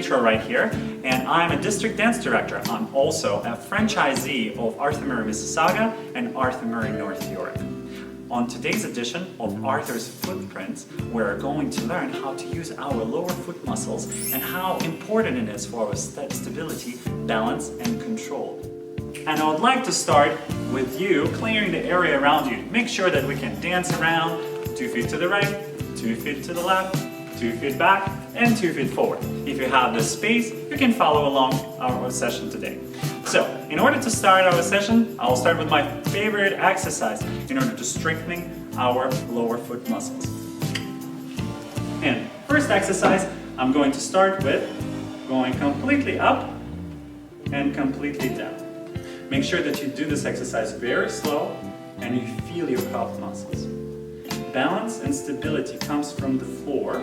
Dmytro right here, and I'm a district dance director. I'm also a franchisee of Arthur Murray Mississauga and Arthur Murray North York. On today's edition of Arthur's Footprints, we're going to learn how to use our lower foot muscles and how important it is for our stability, balance, and control. And I would like to start with you clearing the area around you. Make sure that we can dance around 2 feet to the right, 2 feet to the left, 2 feet back, and 2 feet forward. If you have the space, you can follow along our session today. So, in order to start our session, I'll start with my favorite exercise in order to strengthen our lower foot muscles. And first exercise, I'm going to start with going completely up and completely down. Make sure that you do this exercise very slow and you feel your calf muscles. Balance and stability comes from the floor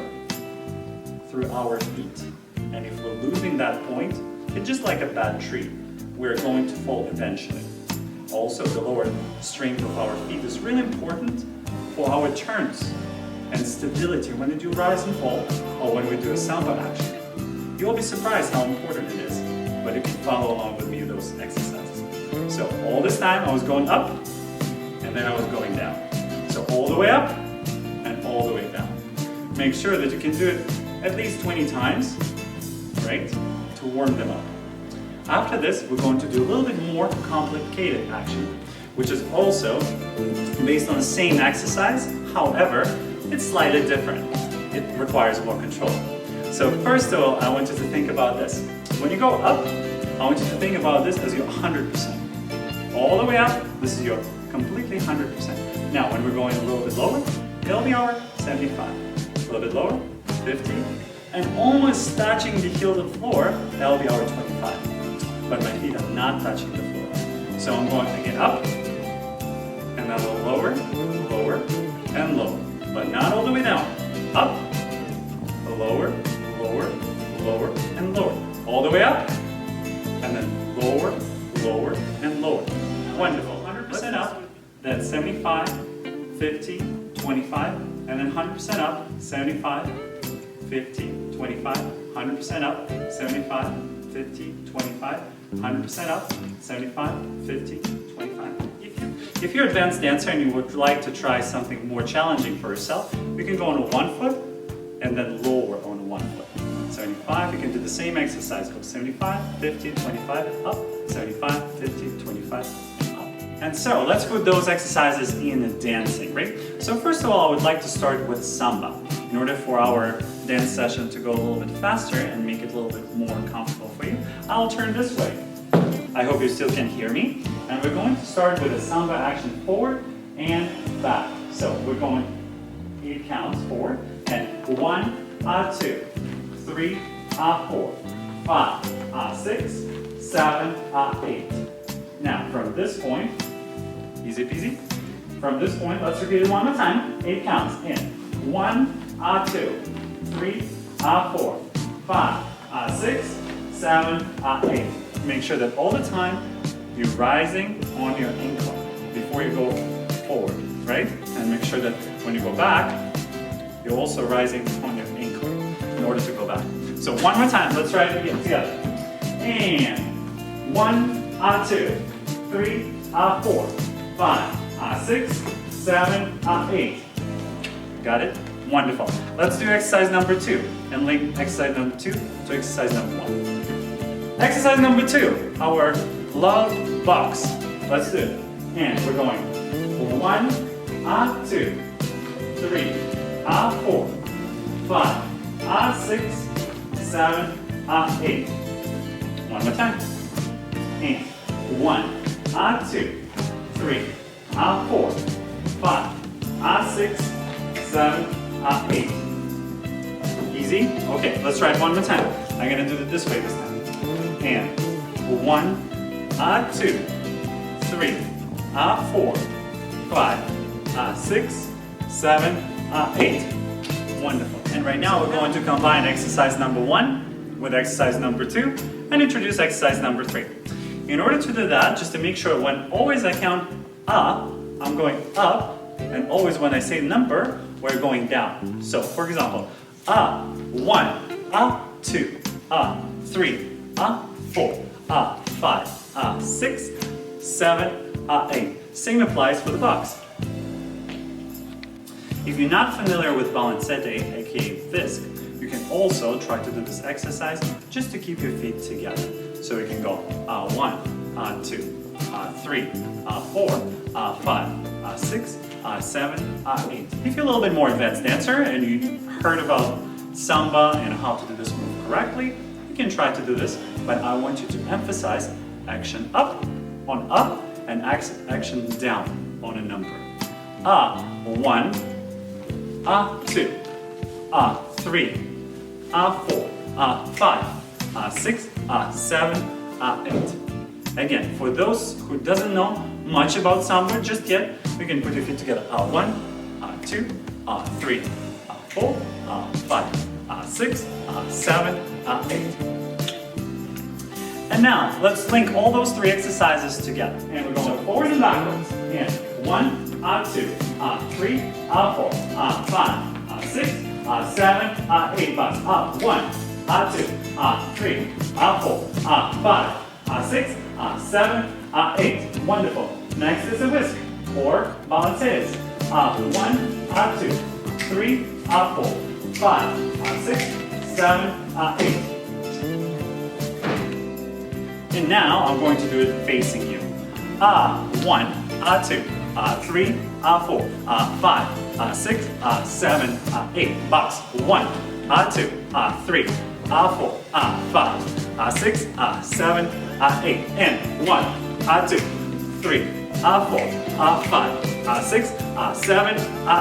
through our feet. And if we're losing that point, it's just like a bad tree. We're going to fall eventually. Also, the lower strength of our feet is really important for our turns and stability when we do rise and fall or when we do a Samba Action. You'll be surprised how important it is, but you can follow along with me in those exercises. So all this time I was going up and then I was going down. So all the way up and all the way down. Make sure that you can do it at least 20 times, right, to warm them up. After this, we're going to do a little bit more complicated action, which is also based on the same exercise. However, it's slightly different. It requires more control. So first of all, I want you to think about this. When you go up, I want you to think about this as your 100%. All the way up, this is your completely 100%. Now, when we're going a little bit lower, it'll be our 75. A little bit lower, 50. And almost touching the heel of the floor, that'll be our 25. But my feet are not touching the floor. So I'm going to get up, and then a little lower, lower, and lower. But not all the way down. Up, lower, lower, lower, and lower. All the way up, and then lower, lower, and lower. Wonderful. 100% up, that's 75, 50, 25, and then 100% up, 75, 50, 25, 100% up, 75, 50, 25, 100% up, 75, 50, 25. If you're an advanced dancer and you would like to try something more challenging for yourself, you can go on 1 foot and then lower on 1 foot. 75, you can do the same exercise. Go 75, 50, 25, up, 75, 50, 25, up. And so, let's put those exercises in dancing, right? So first of all, I would like to start with Samba. In order for our dance session to go a little bit faster and make it a little bit more comfortable for you, I'll turn this way. I hope you still can hear me. And we're going to start with a Samba Action forward and back. So we're going 8 counts forward and 1, 2, 3, 4, 5, 6, 7, 8. Now from this point, easy peasy. From this point, let's repeat it one more time. 8 counts in 1, 2, 3, 4, 5, 6, 7, 8. Make sure that all the time you're rising on your ankle before you go forward, right? And make sure that when you go back, you're also rising on your ankle in order to go back. So one more time, let's try it again together. And 1, 2, 3, 4, 5, 6, 7, 8. Got it? Wonderful. Let's do exercise number 2 and link exercise number 2 to exercise number 1. Exercise number 2, our love box. Let's do it. And we're going 1, 2, 3, 4, 5, 6, 7, 8. One more time. And 1, 2, 3, 4, 5, 6, 7, 8. Easy? Okay, let's try it one more time. I'm going to do it this way this time. And 1, 2, 3, 4, 5, 6, 7, 8. Wonderful. And right now we're going to combine exercise number 1 with exercise number 2 and introduce exercise number 3. In order to do that, just to make sure when always I count I'm going up, and always when I say number, we're going down. So for example, 1, 2, 3, 4, 5, 6, 7, 8. Same applies for the box. If you're not familiar with balancete, aka whisk, you can also try to do this exercise just to keep your feet together. So you can go 1, 2, 3, 4, 5, 6, 7, 8. If you're a little bit more advanced dancer and you heard about Samba and how to do this move correctly, you can try to do this, but I want you to emphasize action up on up and action down on a number. 1, 2, 3, 4, 5, 6, 7, 8. Again, for those who doesn't know much about Samba just yet, you can put your feet together. 1, 2, 3, 4, 5, 6, 7, 8. And now, let's link all those three exercises together. And we're going forward and backwards. And 1, 2, 3, 4, 5, 6, 7, 8. Bucks. 1, 2, 3, 4, 5, 6, 7, 8. Wonderful. Next is a whisk or balancetes. 1, 2, 3, 4, 5, 6, 7, 8. And now I'm going to do it facing you. 1, 2, 3, 4, 5, 6, 7, 8. Box. 1, 2, 3, 4, 5, 6, 7, 8. And 1, 2, 3, 4, 5, 6, 7,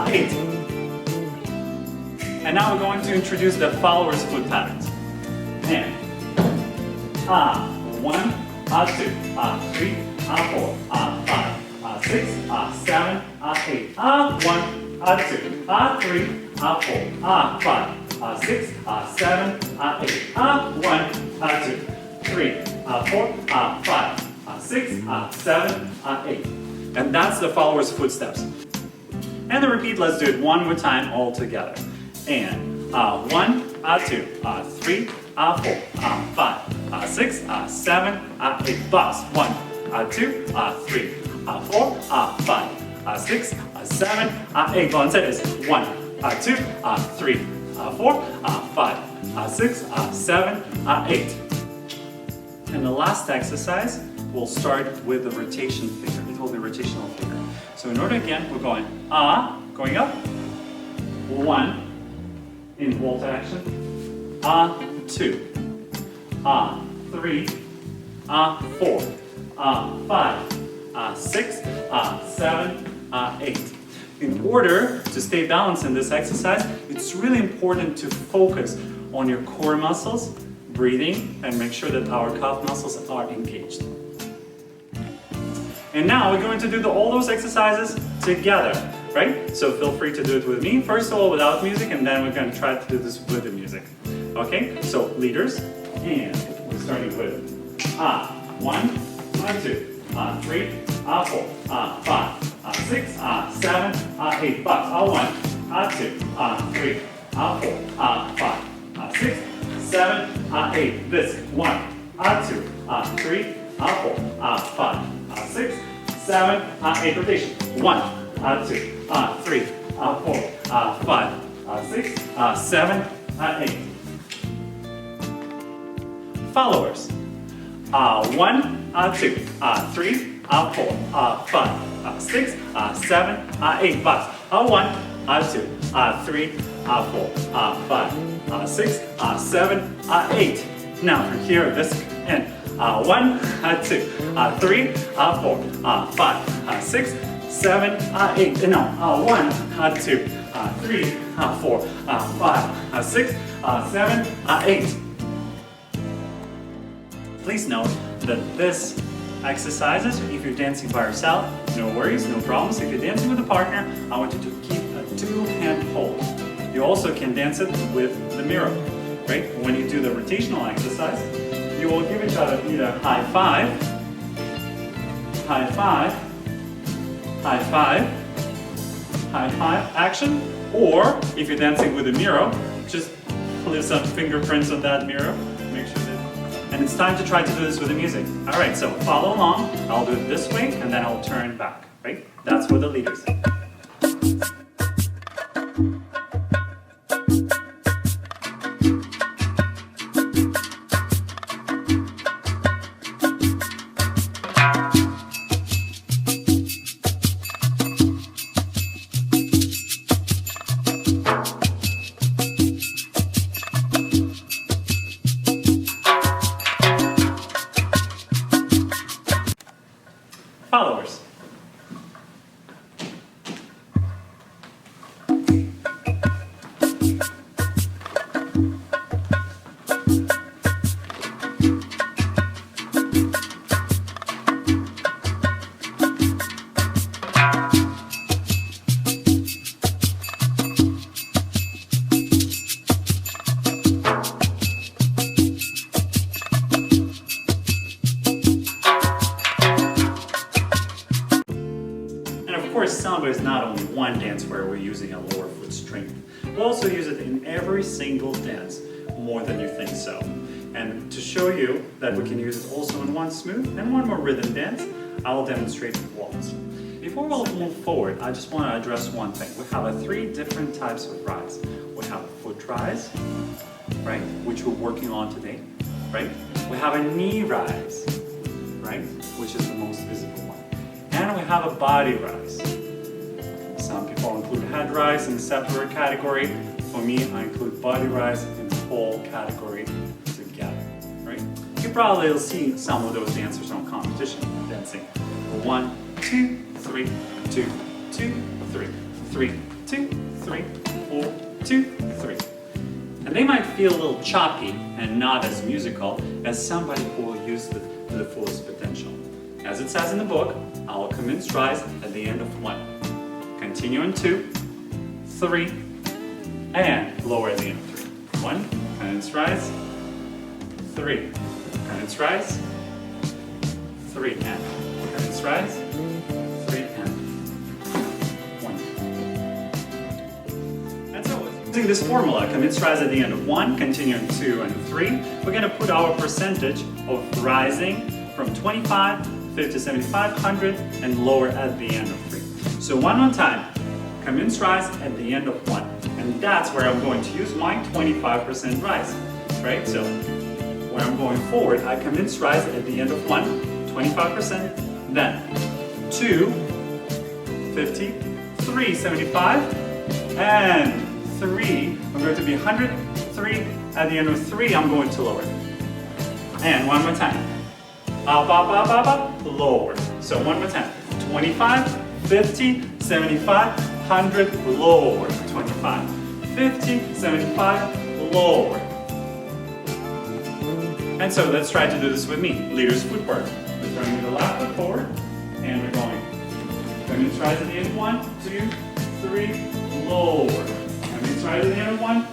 8. And now we're going to introduce the followers foot patterns. And 1, 2, 3, 4, 5, 6, 7, 8. 1, 2, 3, 4, 5, 6, 7, 8. 1, 2, 3, 4, 5, 6, 7, 8. And that's the followers footsteps. And the repeat, let's do it one more time all together. And 1, 2, 3, 4, 5, 6, 7, 8. Box. 1, 2, 3, 4, 5, 6, 7, 8. Balancetes. 1, 2, 3, 4, 5, 6, 7, 8. And the last exercise, we'll start with the rotation finger. It will be rotational finger. So in order again, we're going going up. 1 in Volta action. 2, 3, 4, 5, 6, 7, 8. In order to stay balanced in this exercise, it's really important to focus on your core muscles, breathing, and make sure that our calf muscles are engaged. And now we're going to do all those exercises together, right? So feel free to do it with me, first of all without music, and then we're going to try to do this with the music. Okay, so leaders, and we're starting with 1, 2, 3, 4, 5, 6, 7, 8. Box. 1, 2, 3, 4, 5, 6, 7, 8. This 1, 2, 3, 4, 5, 6, 7, 8. Rotation. 1, 2, 3, 4, 5, 6, 7, 8. Followers. 1, 2, 3, 4, 5, 6, 7, 8. Box. 1, 2, 3, 4, 5, 6, 7, 8. Now from here, this and 1, 2, 3, 4, 5, 6, 7, 8. And now 1, 2, 3, 4, 5, 6, 7, 8. Please note that this exercises, if you're dancing by yourself, no worries, no problems. If you're dancing with a partner, I want you to keep a 2-hand hold. You also can dance it with the mirror, right? When you do the rotational exercise, you will give each other either high five, high five, high five, high five action, or if you're dancing with a mirror, just leave some fingerprints on that mirror. Make And it's time to try to do this with the music. All right, so follow along. I'll do it this way, and then I'll turn back, right? That's for the leaders. Followers. Of course, Samba is not only one dance where we're using a lower foot strength. We'll also use it in every single dance, more than you think so. And to show you that we can use it also in one smooth and one more rhythm dance, I will demonstrate with waltz. Before we move forward, I just want to address one thing. We have three different types of rise. We have a foot rise, right, which we're working on today, right? We have a knee rise, right, which is the most visible one. And we have a body rise. Some people include head rise in a separate category. For me, I include body rise in the whole category together, right? You probably will see some of those dancers on competition dancing. 1, 2, 3, 2, 2, 3, 3, 2, 3, 4, 2, 3. And they might feel a little choppy and not as musical as somebody who will use it to the fullest potential. As it says in the book, I'll commence rise at the end of 1. Continue in 2, 3, and lower at the end of 3. 1, commence rise, 3, commence rise, 3, and commence rise, 3, and 1. And so, using this formula, commence rise at the end of 1, continue in 2 and 3, we're going to put our percentage of rising from 25, 50, 75, 100, and lower at the end of 3. So one more time, commence rise at the end of 1. And that's where I'm going to use my 25% rise, right? So when I'm going forward, I commence rise at the end of 1, 25%, then 2, 50, 3, 75, and 3, I'm going to be 100, 3, at the end of 3, I'm going to lower. And one more time. Up, up, up, up, up, lower. So one more time. 25, 50, 75, 100, lower. 25, 50, 75, lower. And so let's try to do this with me. Leader's footwork. We're turning the left foot forward, and we're going. Commence rise at the end of 1, 2, 3, lower. Commence rise at the end of 1,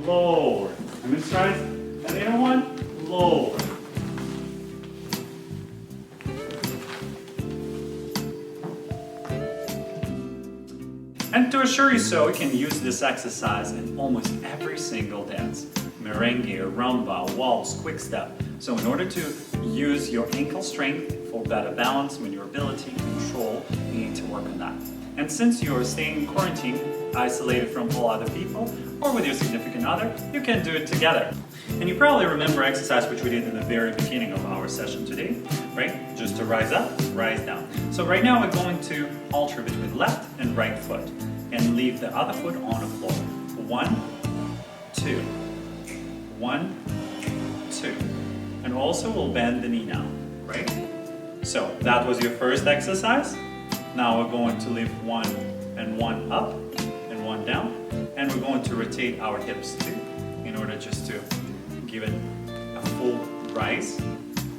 lower. Commence rise at the end of 1, lower. And to assure you so, you can use this exercise in almost every single dance. Merengue, rumba, waltz, quick step. So in order to use your ankle strength for better balance, maneuverability, control, you need to work on that. And since you are staying in quarantine, isolated from all other people, or with your significant other, you can do it together. And you probably remember exercise which we did in the very beginning of our session today, right? Just to rise up, rise down. So right now we're going to alter between left and right foot and leave the other foot on the floor. 1, 2, 1, 2. And also we'll bend the knee now, right? So that was your first exercise. Now we're going to leave 1 and 1 up and 1 down. And we're going to rotate our hips too in order just to give it a full rise.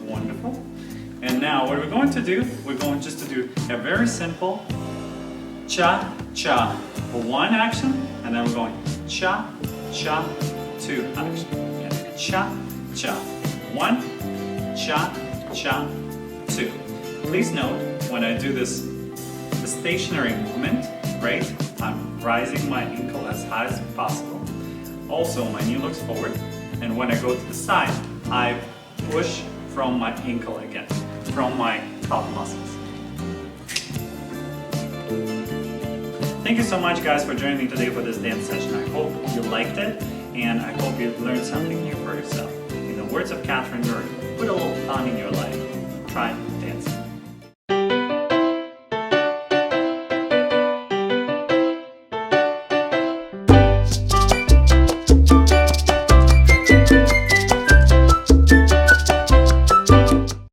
Wonderful. And now what we're going to do, we're going just to do a very simple cha-cha for 1 action, and then we're going cha-cha, 2 action. And cha-cha, 1, cha-cha, 2. Please note, when I do this, the stationary movement, right, I'm rising my ankle as high as possible. Also, my knee looks forward, and when I go to the side, I push from my ankle again, from my top muscles. Thank you so much guys for joining me today for this dance session. I hope you liked it and I hope you learned something new for yourself. In the words of Catherine Murray, put a little fun in your life. Try